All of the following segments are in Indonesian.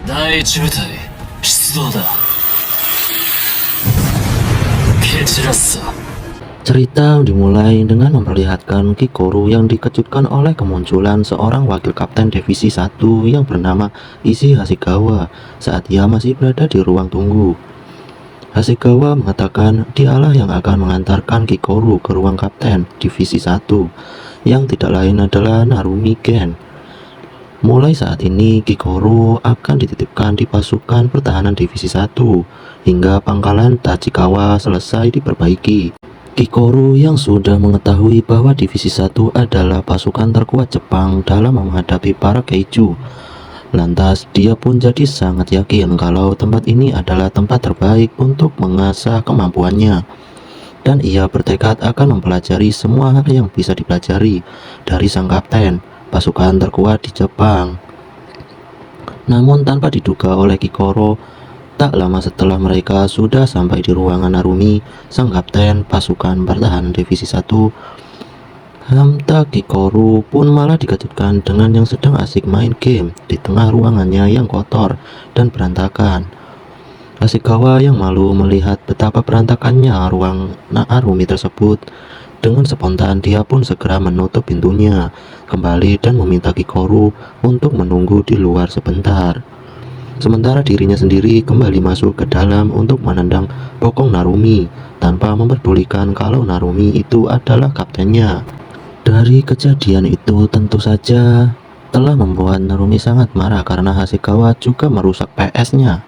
第一部隊出動だ。蹴散らすぞ。Cerita dimulai dengan memperlihatkan Kikoru yang dikejutkan oleh kemunculan seorang wakil kapten divisi 1 yang bernama Issei Hasegawa saat ia masih berada di ruang tunggu. Hasegawa mengatakan dialah yang akan mengantarkan Kikoru ke ruang kapten divisi 1 yang tidak lain adalah Narumi Gen. Mulai saat ini Kikoru akan dititipkan di pasukan pertahanan divisi 1 hingga pangkalan Tachikawa selesai diperbaiki. Kikoru yang sudah mengetahui bahwa divisi 1 adalah pasukan terkuat Jepang dalam menghadapi para Kaiju. Lantas dia pun jadi sangat yakin kalau tempat ini adalah tempat terbaik untuk mengasah kemampuannya. Dan ia bertekad akan mempelajari semua hal yang bisa dipelajari dari sang kapten pasukan terkuat di Jepang. Namun tanpa diduga oleh Kikoru, tak lama setelah mereka sudah sampai di ruangan Narumi, sang kapten pasukan pertahanan divisi 1, Hamta Kikoru pun malah dikejutkan dengan yang sedang asik main game di tengah ruangannya yang kotor dan berantakan. Hasegawa yang malu melihat betapa berantakannya ruang Narumi tersebut, dengan spontan dia pun segera menutup pintunya kembali dan meminta Kikoru untuk menunggu di luar sebentar. Sementara dirinya sendiri kembali masuk ke dalam untuk menendang bokong Narumi tanpa memperdulikan kalau Narumi itu adalah kaptennya. Dari kejadian itu tentu saja telah membuat Narumi sangat marah karena Hasegawa juga merusak PS-nya.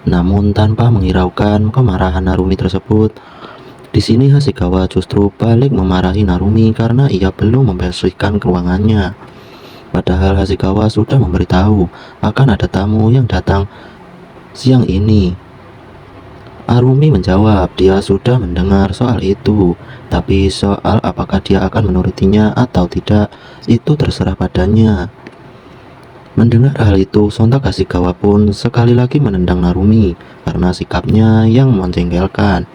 Namun tanpa menghiraukan kemarahan Narumi tersebut, di sini Hasegawa justru balik memarahi Narumi karena ia belum membersihkan ruangannya. Padahal Hasegawa sudah memberitahu akan ada tamu yang datang siang ini. Narumi menjawab dia sudah mendengar soal itu, tapi soal apakah dia akan menurutinya atau tidak itu terserah padanya. Mendengar hal itu, sontak Hasegawa pun sekali lagi menendang Narumi karena sikapnya yang menjengkelkan.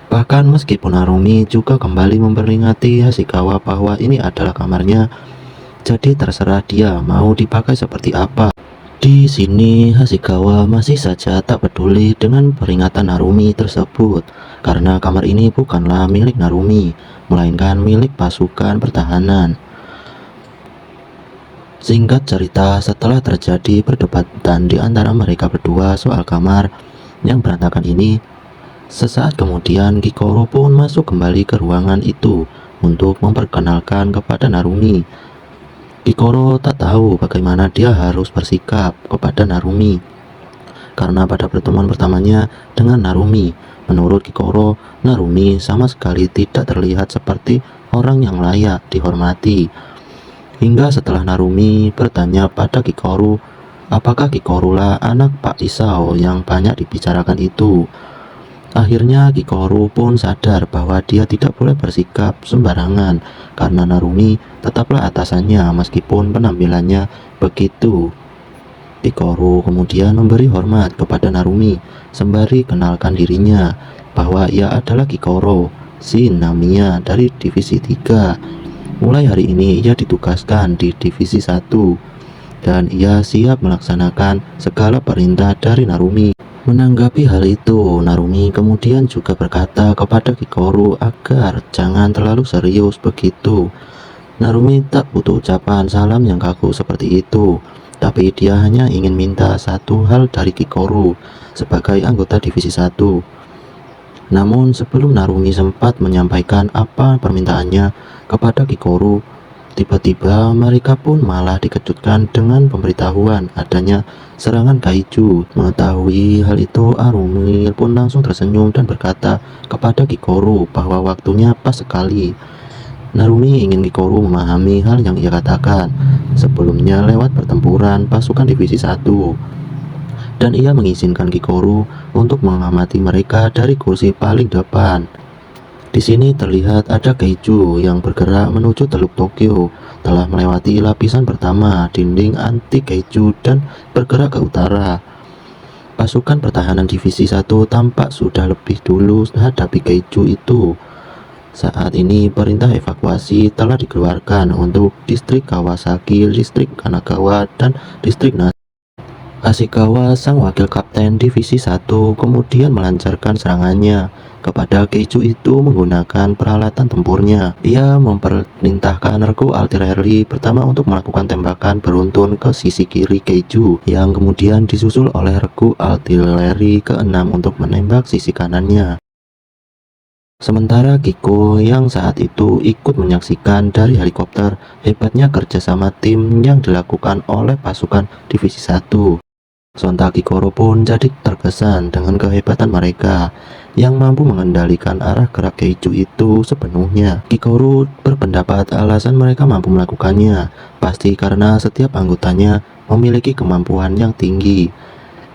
Bahkan meskipun Narumi juga kembali memperingati Hasegawa bahwa ini adalah kamarnya, jadi terserah dia mau dipakai seperti apa. Di sini Hasegawa masih saja tak peduli dengan peringatan Narumi tersebut karena kamar ini bukanlah milik Narumi, melainkan milik pasukan pertahanan. Singkat cerita, setelah terjadi perdebatan di antara mereka berdua soal kamar yang berantakan ini, sesaat kemudian Kikoru pun masuk kembali ke ruangan itu untuk memperkenalkan kepada Narumi. Kikoru tak tahu bagaimana dia harus bersikap kepada Narumi karena pada pertemuan pertamanya dengan Narumi, menurut Kikoru, Narumi sama sekali tidak terlihat seperti orang yang layak dihormati. Hingga setelah Narumi bertanya pada Kikoru, apakah Kikoru lah anak Pak Isao yang banyak dibicarakan itu. Akhirnya Kikoru pun sadar bahwa dia tidak boleh bersikap sembarangan karena Narumi tetaplah atasannya meskipun penampilannya begitu. Kikoru kemudian memberi hormat kepada Narumi sembari kenalkan dirinya bahwa ia adalah Kikoru, si Namiya dari divisi 3. Mulai hari ini ia ditugaskan di divisi 1 dan ia siap melaksanakan segala perintah dari Narumi. Menanggapi hal itu, Narumi kemudian juga berkata kepada Kikoru agar jangan terlalu serius begitu. Narumi tak butuh ucapan salam yang kaku seperti itu, tapi dia hanya ingin minta satu hal dari Kikoru sebagai anggota divisi 1. Namun sebelum Narumi sempat menyampaikan apa permintaannya kepada Kikoru, tiba-tiba mereka pun malah dikejutkan dengan pemberitahuan adanya serangan Kaiju. Mengetahui hal itu, Narumi pun langsung tersenyum dan berkata kepada Kikoru bahwa waktunya pas sekali. Narumi ingin Kikoru memahami hal yang ia katakan sebelumnya lewat pertempuran pasukan divisi 1. Dan ia mengizinkan Kikoru untuk mengamati mereka dari kursi paling depan. Di sini terlihat ada Kaiju yang bergerak menuju Teluk Tokyo, telah melewati lapisan pertama dinding anti Kaiju dan bergerak ke utara. Pasukan pertahanan divisi 1 tampak sudah lebih dulu menghadapi Kaiju itu. Saat ini perintah evakuasi telah dikeluarkan untuk distrik Kawasaki, distrik Kanagawa, dan distrik Nasu. Ashikawa, sang wakil kapten divisi 1, kemudian melancarkan serangannya kepada Keijo itu menggunakan peralatan tempurnya. Ia memperintahkan regu artileri pertama untuk melakukan tembakan beruntun ke sisi kiri Keijo, yang kemudian disusul oleh regu artileri ke-6 untuk menembak sisi kanannya. Sementara Kiko yang saat itu ikut menyaksikan dari helikopter hebatnya kerjasama tim yang dilakukan oleh pasukan divisi 1. Sontak Kikoro pun jadi terkesan dengan kehebatan mereka yang mampu mengendalikan arah gerak Keijo itu sepenuhnya. Kikoro berpendapat alasan mereka mampu melakukannya pasti karena setiap anggotanya memiliki kemampuan yang tinggi.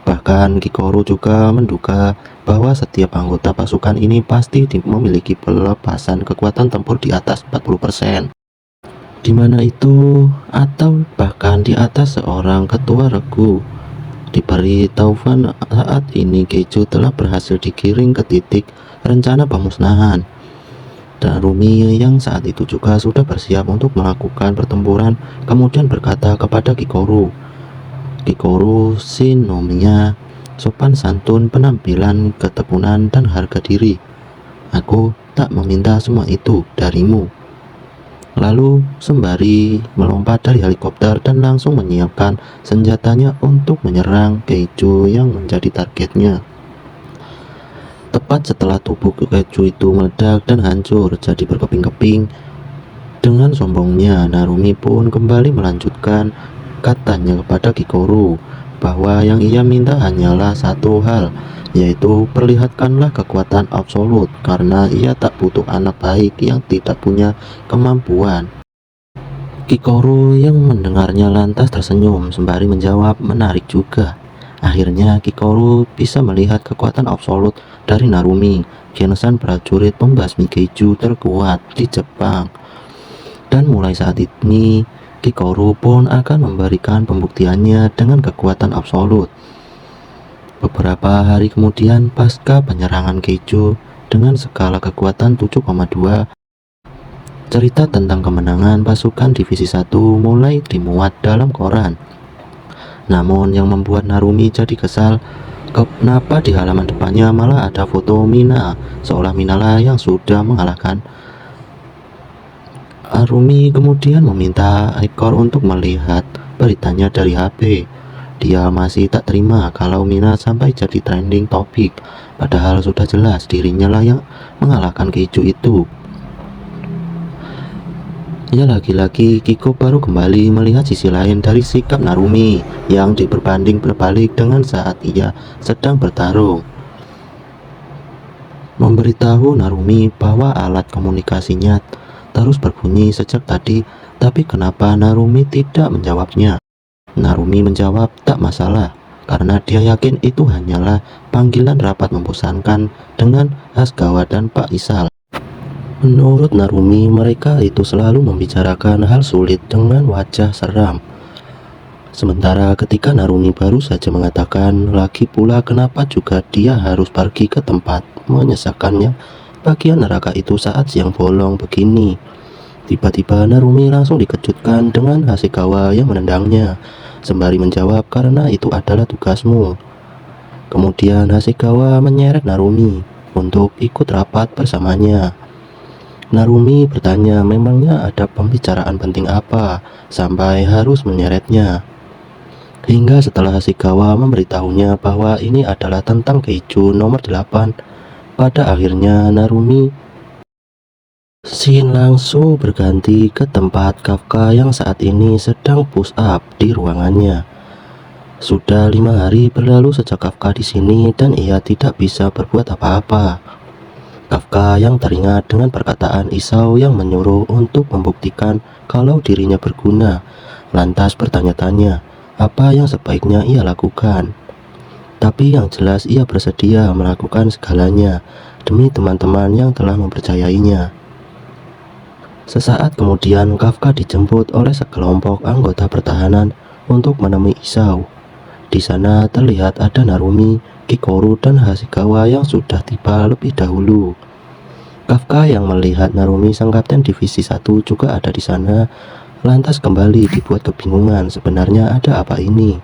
Bahkan Kikoro juga menduga bahwa setiap anggota pasukan ini pasti memiliki pelepasan kekuatan tempur di atas 40%. Di mana itu atau bahkan di atas seorang ketua regu. Diberi taufan saat ini Keijo telah berhasil digiring ke titik rencana pemusnahan. Narumi yang saat itu juga sudah bersiap untuk melakukan pertempuran kemudian berkata kepada Kikoro, "Kikoro, Shinomiya, sopan santun, penampilan, ketekunan, dan harga diri. Aku tak meminta semua itu darimu." Lalu sembari melompat dari helikopter dan langsung menyiapkan senjatanya untuk menyerang Keijo yang menjadi targetnya. Tepat setelah tubuh Keijo itu meledak dan hancur jadi berkeping-keping, dengan sombongnya Narumi pun kembali melanjutkan katanya kepada Kikoro bahwa yang ia minta hanyalah satu hal, yaitu perlihatkanlah kekuatan absolut karena ia tak butuh anak baik yang tidak punya kemampuan. Kikoro yang mendengarnya lantas tersenyum sembari menjawab, "Menarik juga." Akhirnya Kikoro bisa melihat kekuatan absolut dari Narumi, Gensan prajurit pembasmi Keijo terkuat di Jepang. Dan mulai saat ini Kikoro pun akan memberikan pembuktiannya dengan kekuatan absolut. Beberapa hari kemudian pasca penyerangan Keijo dengan skala kekuatan 7,2, cerita tentang kemenangan pasukan divisi 1 mulai dimuat dalam koran. Namun yang membuat Narumi jadi kesal, kenapa di halaman depannya malah ada foto Mina, seolah Minalah yang sudah mengalahkan. Narumi kemudian meminta Ekor untuk melihat beritanya dari HP. Dia masih tak terima kalau Mina sampai jadi trending topik, padahal sudah jelas dirinya lah yang mengalahkan Keijo itu. Ya lagi-lagi Kiko baru kembali melihat sisi lain dari sikap Narumi yang berbanding berbalik dengan saat ia sedang bertarung. Memberitahu Narumi bahwa alat komunikasinya terus berbunyi sejak tadi, tapi kenapa Narumi tidak menjawabnya? Narumi menjawab tak masalah, karena dia yakin itu hanyalah panggilan rapat membosankan dengan Ashikawa dan Pak Isal. Menurut Narumi, mereka itu selalu membicarakan hal sulit dengan wajah seram. Sementara ketika Narumi baru saja mengatakan, lagi pula kenapa juga dia harus pergi ke tempat menyesakannya bagian neraka itu saat siang bolong begini. Tiba-tiba Narumi langsung dikejutkan dengan Ashikawa yang menendangnya, sembari menjawab karena itu adalah tugasmu. Kemudian Ashikawa menyeret Narumi untuk ikut rapat bersamanya. Narumi bertanya memangnya ada pembicaraan penting apa sampai harus menyeretnya. Hingga setelah Ashikawa memberitahunya bahwa ini adalah tentang Keijo nomor 8, pada akhirnya Narumi langsung berganti ke tempat Kafka yang saat ini sedang push up di ruangannya. Sudah 5 hari berlalu sejak Kafka di sini dan ia tidak bisa berbuat apa-apa. Kafka yang teringat dengan perkataan Isao yang menyuruh untuk membuktikan kalau dirinya berguna, lantas bertanya-tanya apa yang sebaiknya ia lakukan. Tapi yang jelas ia bersedia melakukan segalanya demi teman-teman yang telah mempercayainya. Sesaat kemudian Kafka dijemput oleh sekelompok anggota pertahanan untuk menemui Isao. Di sana terlihat ada Narumi, Kikoro, dan Ashikawa yang sudah tiba lebih dahulu. Kafka yang melihat Narumi sang kapten divisi 1 juga ada di sana, lantas kembali dibuat kebingungan sebenarnya ada apa ini.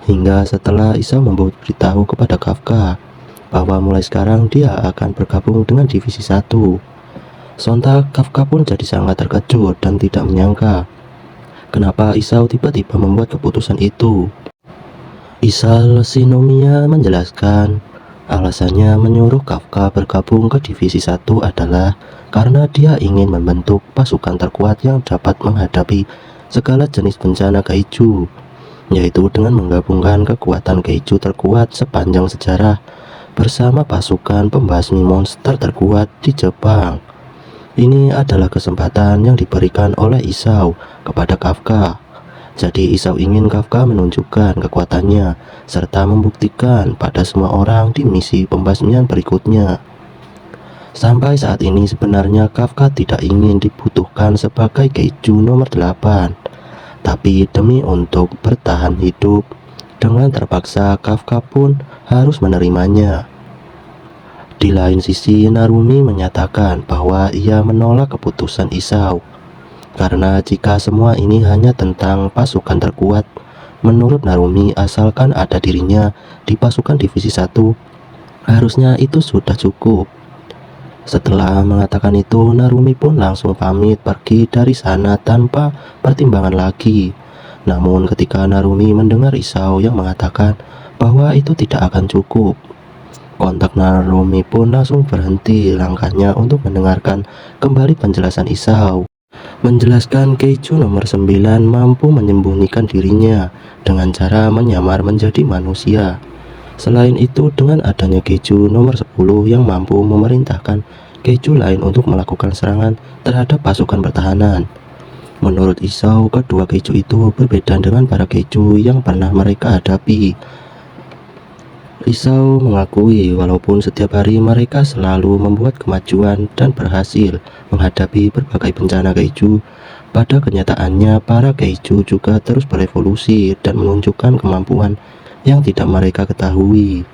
Hingga setelah Isao memberitahu kepada Kafka bahwa mulai sekarang dia akan bergabung dengan divisi 1. Sontak Kafka pun jadi sangat terkejut dan tidak menyangka kenapa Isao tiba-tiba membuat keputusan itu. Isao Shinomiya menjelaskan alasannya menyuruh Kafka bergabung ke divisi 1 adalah karena dia ingin membentuk pasukan terkuat yang dapat menghadapi segala jenis bencana kaiju, yaitu dengan menggabungkan kekuatan kaiju terkuat sepanjang sejarah bersama pasukan pembasmi monster terkuat di Jepang. Ini adalah kesempatan yang diberikan oleh Isao kepada Kafka. Jadi Isao ingin Kafka menunjukkan kekuatannya serta membuktikan pada semua orang di misi pembasmian berikutnya. Sampai saat ini sebenarnya Kafka tidak ingin dibutuhkan sebagai kaiju nomor 8. Tapi demi untuk bertahan hidup, dengan terpaksa Kafka pun harus menerimanya. Di lain sisi, Narumi menyatakan bahwa ia menolak keputusan Isao. Karena jika semua ini hanya tentang pasukan terkuat, menurut Narumi asalkan ada dirinya di pasukan divisi 1, harusnya itu sudah cukup. Setelah mengatakan itu, Narumi pun langsung pamit pergi dari sana tanpa pertimbangan lagi. Namun ketika Narumi mendengar Isao yang mengatakan bahwa itu tidak akan cukup, kontak Narumi pun langsung berhenti langkahnya untuk mendengarkan kembali penjelasan Isao. Menjelaskan keiju nomor 9 mampu menyembunyikan dirinya dengan cara menyamar menjadi manusia. Selain itu, dengan adanya keiju nomor 10 yang mampu memerintahkan keiju lain untuk melakukan serangan terhadap pasukan pertahanan. Menurut Isao, kedua keiju itu berbeda dengan para keiju yang pernah mereka hadapi. Isao mengakui walaupun setiap hari mereka selalu membuat kemajuan dan berhasil menghadapi berbagai bencana kaiju, pada kenyataannya para kaiju juga terus berevolusi dan menunjukkan kemampuan yang tidak mereka ketahui.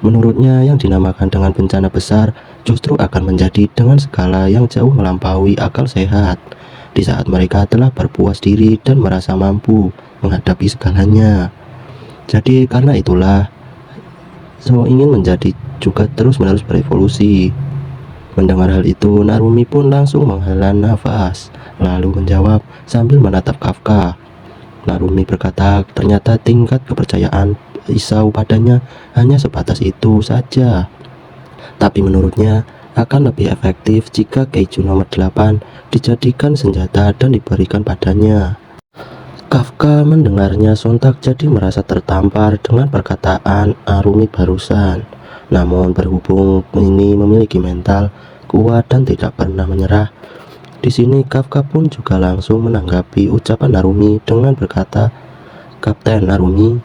Menurutnya, yang dinamakan dengan bencana besar justru akan menjadi dengan skala yang jauh melampaui akal sehat di saat mereka telah berpuas diri dan merasa mampu menghadapi segalanya. Jadi karena itulah Isao ingin menjadi juga terus-menerus berevolusi. Mendengar hal itu, Narumi pun langsung menghela nafas, lalu menjawab sambil menatap Kafka. Narumi berkata ternyata tingkat kepercayaan Isao padanya hanya sebatas itu saja. Tapi menurutnya akan lebih efektif jika keiju nomor 8 dijadikan senjata dan diberikan padanya. Kafka mendengarnya sontak jadi merasa tertampar dengan perkataan Narumi barusan. Namun berhubung ini memiliki mental kuat dan tidak pernah menyerah, di sini Kafka pun juga langsung menanggapi ucapan Narumi dengan berkata, "Kapten Narumi,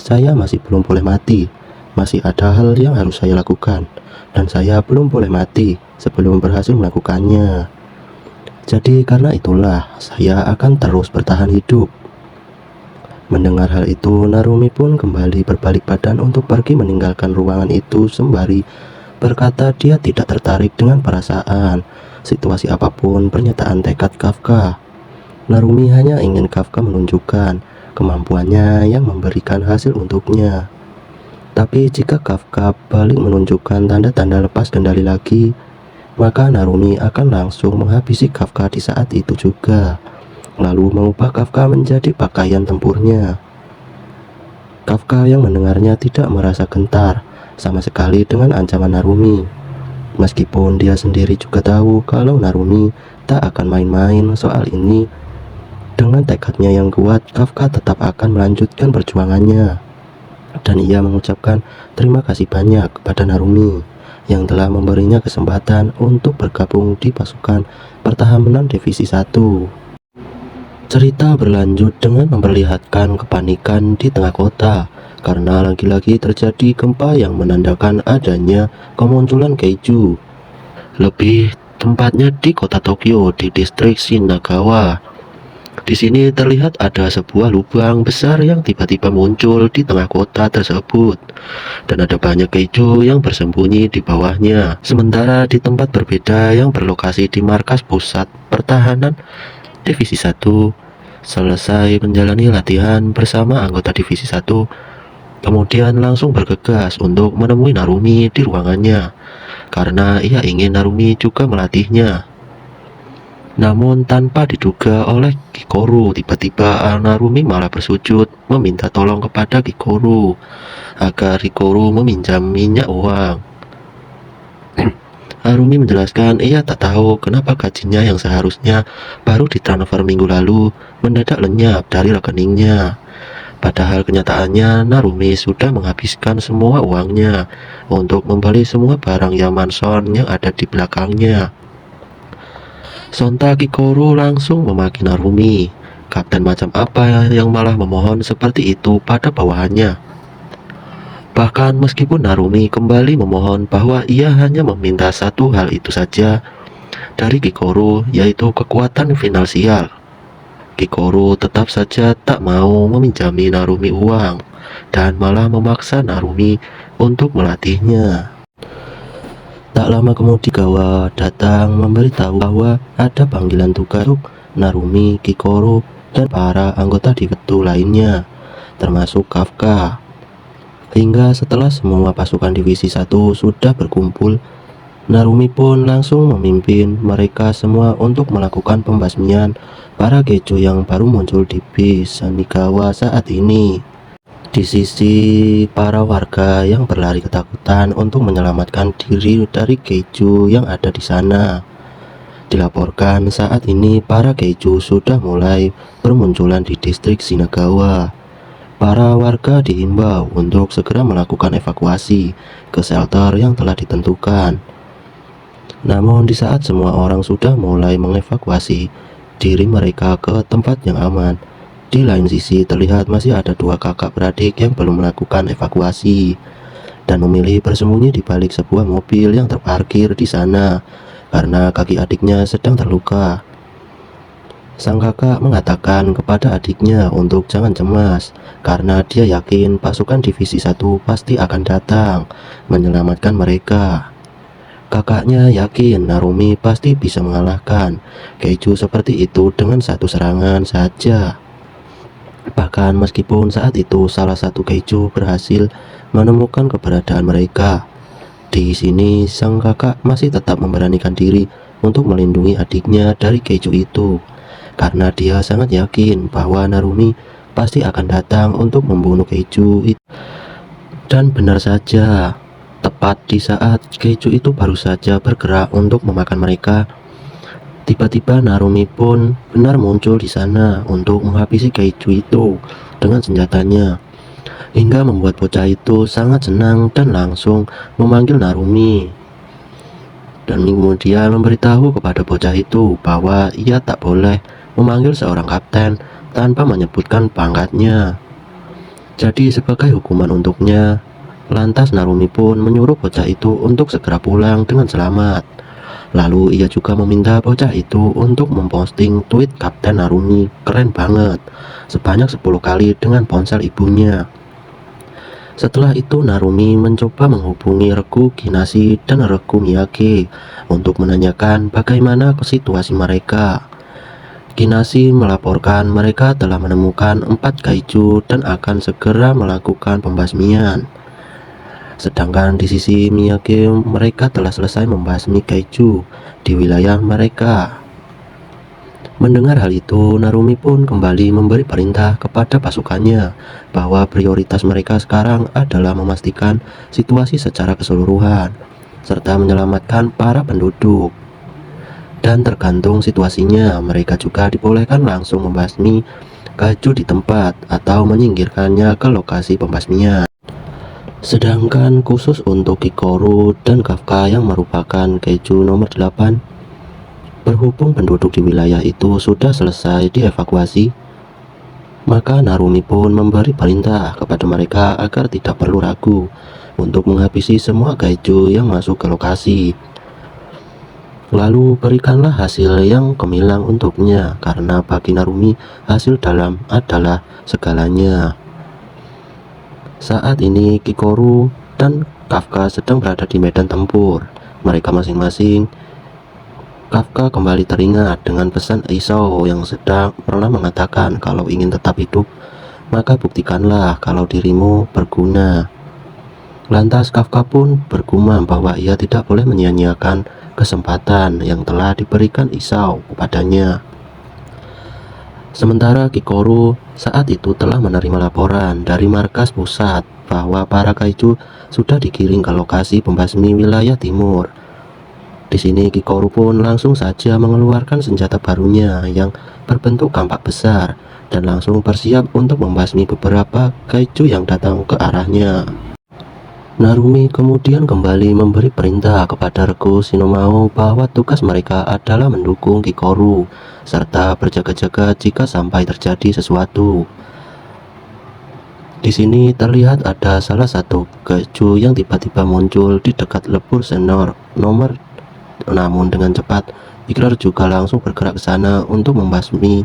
saya masih belum boleh mati. Masih ada hal yang harus saya lakukan, dan saya belum boleh mati sebelum berhasil melakukannya. Jadi karena itulah saya akan terus bertahan hidup." Mendengar hal itu, Narumi pun kembali berbalik badan untuk pergi meninggalkan ruangan itu sembari berkata dia tidak tertarik dengan perasaan situasi apapun pernyataan tekad Kafka. Narumi hanya ingin Kafka menunjukkan kemampuannya yang memberikan hasil untuknya. Tapi jika Kafka balik menunjukkan tanda-tanda lepas kendali lagi, maka Narumi akan langsung menghabisi Kafka di saat itu juga, lalu mengubah Kafka menjadi pakaian tempurnya. Kafka yang mendengarnya tidak merasa gentar sama sekali dengan ancaman Narumi. Meskipun dia sendiri juga tahu kalau Narumi tak akan main-main soal ini, dengan tekadnya yang kuat, Kafka tetap akan melanjutkan perjuangannya. Dan ia mengucapkan terima kasih banyak kepada Narumi yang telah memberinya kesempatan untuk bergabung di pasukan pertahanan divisi 1. Cerita berlanjut dengan memperlihatkan kepanikan di tengah kota karena lagi-lagi terjadi gempa yang menandakan adanya kemunculan kaiju. Lebih tempatnya di kota Tokyo di distrik Shinagawa. Di sini terlihat ada sebuah lubang besar yang tiba-tiba muncul di tengah kota tersebut, dan ada banyak kaiju yang bersembunyi di bawahnya. Sementara di tempat berbeda yang berlokasi di markas pusat pertahanan divisi 1, Selesai menjalani latihan bersama anggota Divisi 1, kemudian langsung bergegas untuk menemui Narumi di ruangannya, karena ia ingin Narumi juga melatihnya. Namun tanpa diduga oleh Kikoru, tiba-tiba Narumi malah bersujud meminta tolong kepada Kikoru agar Kikoru meminjam minyak uang. Narumi menjelaskan ia tak tahu kenapa gajinya yang seharusnya baru ditransfer minggu lalu mendadak lenyap dari rekeningnya. Padahal kenyataannya Narumi sudah menghabiskan semua uangnya untuk membeli semua barang Yamanson yang ada di belakangnya. Sontak Kikoru langsung memaki Narumi. Kapten macam apa yang malah memohon seperti itu pada bawahannya? Bahkan meskipun Narumi kembali memohon bahwa ia hanya meminta satu hal itu saja dari Kikoru, yaitu kekuatan finansial, Kikoru tetap saja tak mau meminjami Narumi uang dan malah memaksa Narumi untuk melatihnya. Tak lama kemudian Gawa datang memberitahu bahwa ada panggilan tugas untuk Narumi, Kikoru, dan para anggota Divisi lainnya, termasuk Kafka. Hingga setelah semua pasukan Divisi 1 sudah berkumpul, Narumi pun langsung memimpin mereka semua untuk melakukan pembasmian para Gejo yang baru muncul di bis Sanigawa saat ini. Di sisi para warga yang berlari ketakutan untuk menyelamatkan diri dari Gejo yang ada di sana. Dilaporkan saat ini para Gejo sudah mulai bermunculan di distrik Shinagawa. Para warga dihimbau untuk segera melakukan evakuasi ke shelter yang telah ditentukan. Namun di saat semua orang sudah mulai mengevakuasi diri mereka ke tempat yang aman, di lain sisi terlihat masih ada dua kakak beradik yang belum melakukan evakuasi dan memilih bersembunyi di balik sebuah mobil yang terparkir di sana karena kaki adiknya sedang terluka. Sang kakak mengatakan kepada adiknya untuk jangan cemas karena dia yakin pasukan Divisi 1 pasti akan datang menyelamatkan mereka. Kakaknya yakin Narumi pasti bisa mengalahkan Gejo seperti itu dengan satu serangan saja. Bahkan meskipun saat itu salah satu Gejo berhasil menemukan keberadaan mereka, di sini sang kakak masih tetap memberanikan diri untuk melindungi adiknya dari Gejo itu, karena dia sangat yakin bahwa Narumi pasti akan datang untuk membunuh Gejo itu. Dan benar saja, tepat di saat Gejo itu baru saja bergerak untuk memakan mereka, tiba-tiba Narumi pun benar muncul di sana untuk menghabisi Gejo itu dengan senjatanya, hingga membuat bocah itu sangat senang dan langsung memanggil Narumi. Dan kemudian memberitahu kepada bocah itu bahwa ia tak boleh memanggil seorang kapten tanpa menyebutkan pangkatnya. Jadi sebagai hukuman untuknya, lantas Narumi pun menyuruh bocah itu untuk segera pulang dengan selamat. Lalu ia juga meminta bocah itu untuk memposting tweet Kapten Narumi keren banget sebanyak 10 kali dengan ponsel ibunya. Setelah itu Narumi mencoba menghubungi Regu Kinashi dan Regu Miyake untuk menanyakan bagaimana situasi mereka. Kinashi melaporkan mereka telah menemukan 4 Gejo dan akan segera melakukan pembasmian. Sedangkan di sisi Miyake, mereka telah selesai membasmi Gejo di wilayah mereka. Mendengar hal itu, Narumi pun kembali memberi perintah kepada pasukannya bahwa prioritas mereka sekarang adalah memastikan situasi secara keseluruhan serta menyelamatkan para penduduk. Dan tergantung situasinya, mereka juga dibolehkan langsung membasmi Gejo di tempat atau menyingkirkannya ke lokasi pembasmian. Sedangkan khusus untuk Kikoru dan Kafka yang merupakan Gejo nomor 8, berhubung penduduk di wilayah itu sudah selesai dievakuasi, maka Narumi pun memberi perintah kepada mereka agar tidak perlu ragu untuk menghabisi semua Gejo yang masuk ke lokasi. Lalu berikanlah hasil yang gemilang untuknya, karena bagi Narumi hasil dalam adalah segalanya. Saat ini Kikoru dan Kafka sedang berada di medan tempur. Mereka masing-masing Kafka kembali teringat dengan pesan Isao yang sedang pernah mengatakan kalau ingin tetap hidup, maka buktikanlah kalau dirimu berguna. Lantas Kafka pun bergumam bahwa ia tidak boleh menyia-nyiakan kesempatan yang telah diberikan Isao kepadanya. Sementara Kikoru saat itu telah menerima laporan dari markas pusat bahwa para kaiju sudah dikirim ke lokasi pembasmi wilayah timur. Di sini Kikoru pun langsung saja mengeluarkan senjata barunya yang berbentuk kampak besar dan langsung bersiap untuk membasmi beberapa kaiju yang datang ke arahnya. Narumi kemudian kembali memberi perintah kepada Regu Shinomao bahwa tugas mereka adalah mendukung Kikoru serta berjaga-jaga jika sampai terjadi sesuatu. Di sini terlihat ada salah satu kaiju yang tiba-tiba muncul di dekat lebur senior nomor. Namun dengan cepat, Ikrar juga langsung bergerak ke sana untuk membasmi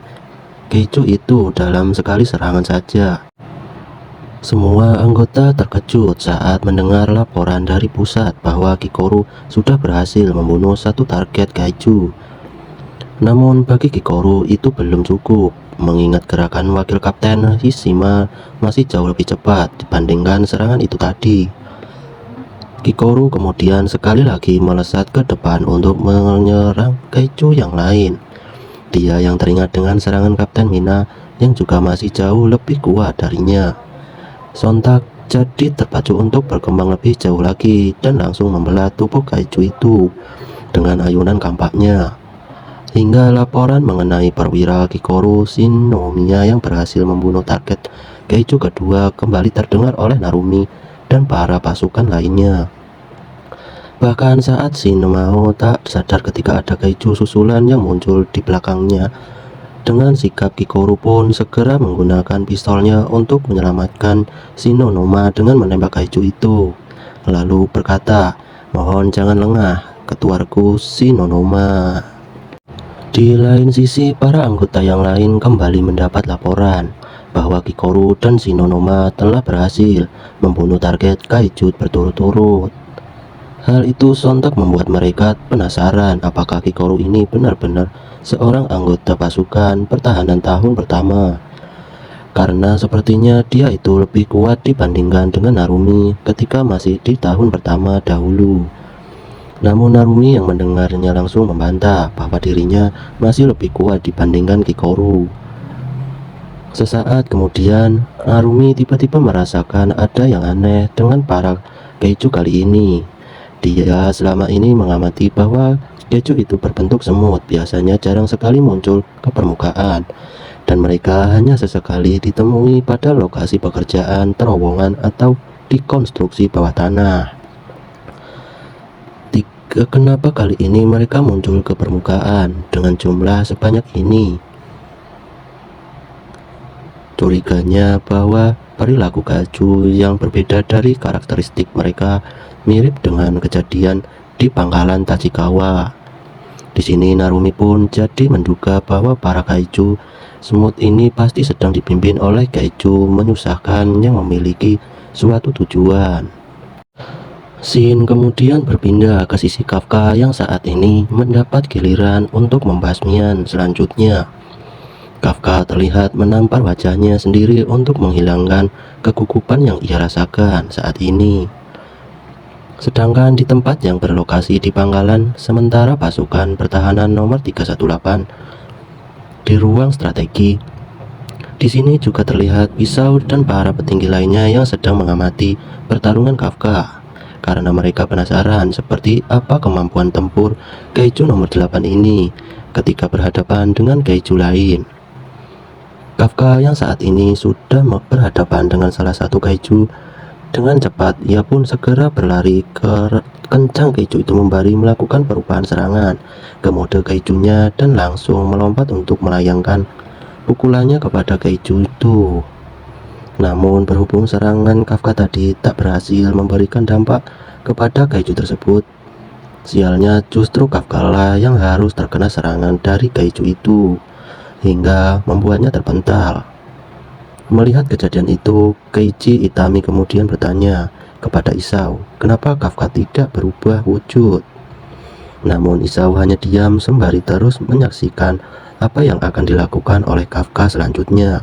kaiju itu dalam sekali serangan saja. Semua anggota terkejut saat mendengar laporan dari pusat bahwa Kikoru sudah berhasil membunuh satu target kaiju. Namun bagi Kikoru itu belum cukup, mengingat gerakan wakil kapten Hishima masih jauh lebih cepat dibandingkan serangan itu tadi. Kikoru kemudian sekali lagi melesat ke depan untuk menyerang kaiju yang lain. Dia yang teringat dengan serangan Kapten Mina yang juga masih jauh lebih kuat darinya, sontak jadi terpacu untuk berkembang lebih jauh lagi dan langsung membelah tubuh kaiju itu dengan ayunan kampaknya. Hingga laporan mengenai perwira Kikoru Shinomiya yang berhasil membunuh target kaiju kedua kembali terdengar oleh Narumi dan para pasukan lainnya. Bahkan saat Shinomao tak sadar ketika ada kaiju susulan yang muncul di belakangnya, dengan sikap Kikoru pun segera menggunakan pistolnya untuk menyelamatkan Shinonoma dengan menembak kaiju itu. Lalu berkata, "Mohon jangan lengah, ketuaku Shinonoma." Di lain sisi, para anggota yang lain kembali mendapat laporan bahwa Kikoru dan Shinonoma telah berhasil membunuh target kaiju berturut-turut. Hal itu sontak membuat mereka penasaran apakah Kikoru ini benar-benar seorang anggota pasukan pertahanan tahun pertama. Karena sepertinya dia itu lebih kuat dibandingkan dengan Narumi ketika masih di tahun pertama dahulu. Namun Narumi yang mendengarnya langsung membantah bahwa dirinya masih lebih kuat dibandingkan Kikoru. Sesaat kemudian, Narumi tiba-tiba merasakan ada yang aneh dengan para kaiju kali ini. Dia selama ini mengamati bahwa kaiju itu berbentuk semut, biasanya jarang sekali muncul ke permukaan, dan mereka hanya sesekali ditemui pada lokasi pekerjaan, terowongan, atau di konstruksi bawah tanah. Kenapa kali ini mereka muncul ke permukaan dengan jumlah sebanyak ini? Curiganya bahwa perilaku kaiju yang berbeda dari karakteristik mereka mirip dengan kejadian di pangkalan Tachikawa. Di sini Narumi pun jadi menduga bahwa para kaiju semut ini pasti sedang dipimpin oleh kaiju menyusahkan yang memiliki suatu tujuan. Shin kemudian berpindah ke sisi Kafka yang saat ini mendapat giliran untuk pembasmian selanjutnya. Kafka terlihat menampar wajahnya sendiri untuk menghilangkan kegugupan yang ia rasakan saat ini. Sedangkan di tempat yang berlokasi di pangkalan, sementara pasukan pertahanan nomor 318 di ruang strategi, di sini juga terlihat Pisau dan para petinggi lainnya yang sedang mengamati pertarungan Kafka. Karena mereka penasaran seperti apa kemampuan tempur kaiju nomor 8 ini ketika berhadapan dengan kaiju lain. Kafka yang saat ini sudah berhadapan dengan salah satu kaiju. Dengan cepat ia pun segera berlari ke kencang kaiju itu membari melakukan perubahan serangan ke mode kaijunya dan langsung melompat untuk melayangkan pukulannya kepada kaiju itu. Namun berhubung serangan Kafka tadi tak berhasil memberikan dampak kepada kaiju tersebut, sialnya justru Kafka lah yang harus terkena serangan dari kaiju itu, hingga membuatnya terpental. Melihat kejadian itu, Keiichi Itami kemudian bertanya kepada Isao, kenapa Kafka tidak berubah wujud? Namun Isao hanya diam sembari terus menyaksikan apa yang akan dilakukan oleh Kafka selanjutnya.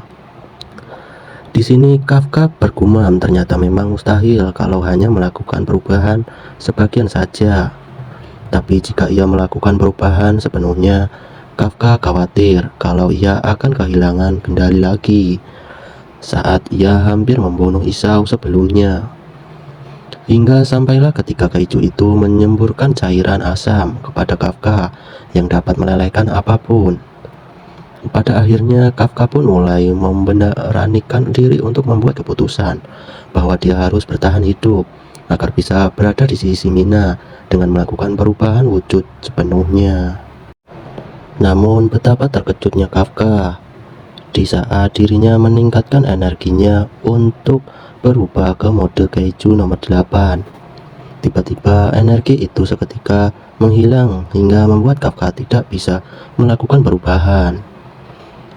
Di sini Kafka bergumam ternyata memang mustahil kalau hanya melakukan perubahan sebagian saja. Tapi jika ia melakukan perubahan sepenuhnya, Kafka khawatir kalau ia akan kehilangan kendali lagi saat ia hampir membunuh Isao sebelumnya. Hingga sampailah ketika Kaiju itu menyemburkan cairan asam kepada Kafka yang dapat melelehkan apapun. Pada akhirnya Kafka pun mulai memberanikan diri untuk membuat keputusan bahwa dia harus bertahan hidup agar bisa berada di sisi Mina dengan melakukan perubahan wujud sepenuhnya. Namun betapa terkejutnya Kafka di saat dirinya meningkatkan energinya untuk berubah ke mode Kaiju nomor 8. Tiba-tiba energi itu seketika menghilang hingga membuat Kafka tidak bisa melakukan perubahan.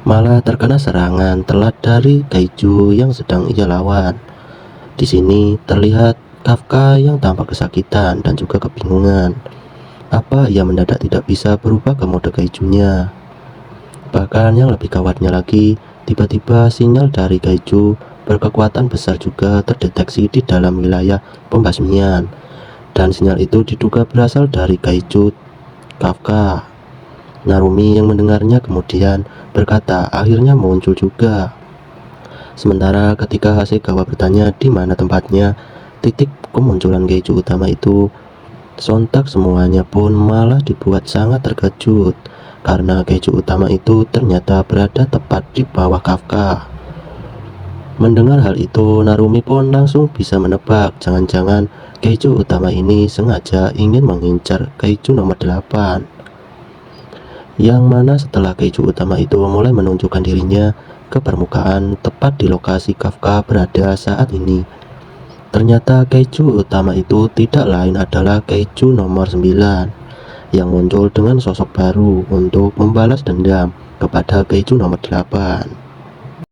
Malah terkena serangan telat dari Kaiju yang sedang ia lawan. Di sini terlihat Kafka yang tampak kesakitan dan juga kebingungan. Apa ia mendadak tidak bisa berubah ke mode Kaijunya? Bahkan yang lebih gawatnya lagi, tiba-tiba sinyal dari Kaiju berkekuatan besar juga terdeteksi di dalam wilayah pembasmian, dan sinyal itu diduga berasal dari Kaiju Kafka. Narumi yang mendengarnya kemudian berkata akhirnya muncul juga. Sementara ketika Hasegawa bertanya di mana tempatnya titik kemunculan Kaiju utama itu, sontak semuanya pun malah dibuat sangat terkejut karena Kaiju utama itu ternyata berada tepat di bawah Kafka. Mendengar hal itu, Narumi pun langsung bisa menebak jangan-jangan Kaiju utama ini sengaja ingin mengincar Kaiju nomor 8. Yang mana setelah Kaiju utama itu mulai menunjukkan dirinya ke permukaan tepat di lokasi Kafka berada saat ini, ternyata Kaiju utama itu tidak lain adalah Kaiju nomor 9 yang muncul dengan sosok baru untuk membalas dendam kepada Kaiju nomor 8.